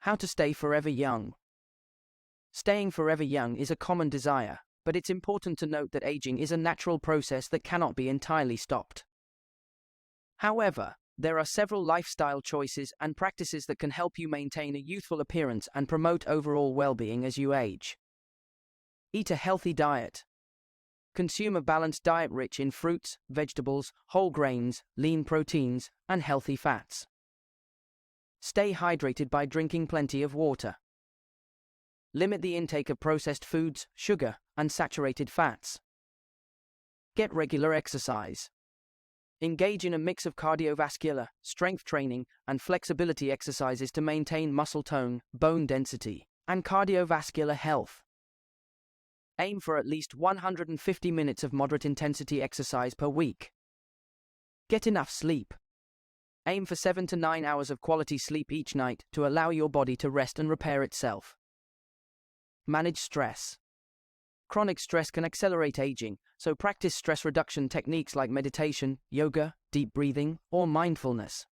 How to stay forever young. Staying forever young is a common desire, but it's important to note that aging is a natural process that cannot be entirely stopped. However, there are several lifestyle choices and practices that can help you maintain a youthful appearance and promote overall well-being as you age. Eat a healthy diet. Consume a balanced diet rich in fruits, vegetables, whole grains, lean proteins, and healthy fats. Stay hydrated by drinking plenty of water. Limit the intake of processed foods, sugar, and saturated fats. Get regular exercise. Engage in a mix of cardiovascular, strength training, and flexibility exercises to maintain muscle tone, bone density, and cardiovascular health. Aim for at least 150 minutes of moderate intensity exercise per week. Get enough sleep. Aim for 7 to 9 hours of quality sleep each night to allow your body to rest and repair itself. Manage stress. Chronic stress can accelerate aging, so practice stress reduction techniques like meditation, yoga, deep breathing, or mindfulness.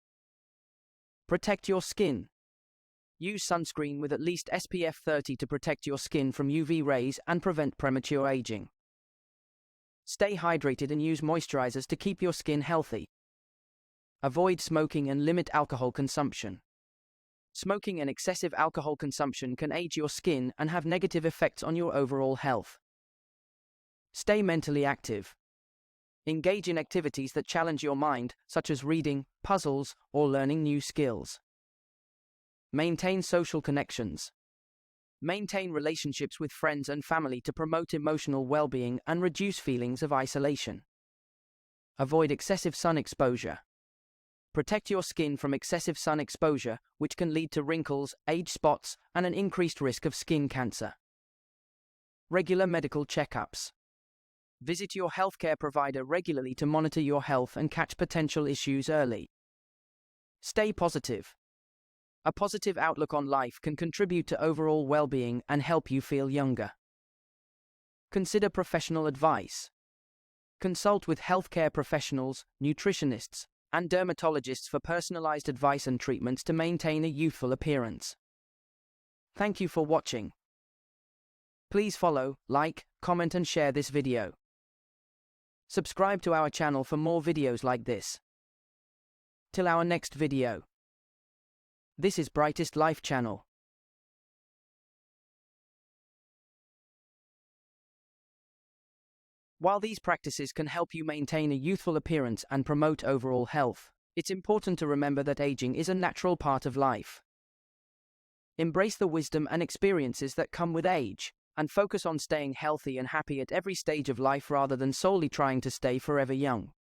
Protect your skin. Use sunscreen with at least SPF 30 to protect your skin from UV rays and prevent premature aging. Stay hydrated and use moisturizers to keep your skin healthy. Avoid smoking and limit alcohol consumption. Smoking and excessive alcohol consumption can age your skin and have negative effects on your overall health. Stay mentally active. Engage in activities that challenge your mind, such as reading, puzzles, or learning new skills. Maintain social connections. Maintain relationships with friends and family to promote emotional well-being and reduce feelings of isolation. Avoid excessive sun exposure. Protect your skin from excessive sun exposure, which can lead to wrinkles, age spots, and an increased risk of skin cancer. Regular medical checkups. Visit your healthcare provider regularly to monitor your health and catch potential issues early. Stay positive. A positive outlook on life can contribute to overall well-being and help you feel younger. Consider professional advice. Consult with healthcare professionals, nutritionists, and dermatologists for personalized advice and treatments to maintain a youthful appearance. Thank you for watching. Please follow, like, comment and share this video. Subscribe to our channel for more videos like this. Till our next video. This is Brightest Life Channel. While these practices can help you maintain a youthful appearance and promote overall health, it's important to remember that aging is a natural part of life. Embrace the wisdom and experiences that come with age, and focus on staying healthy and happy at every stage of life rather than solely trying to stay forever young.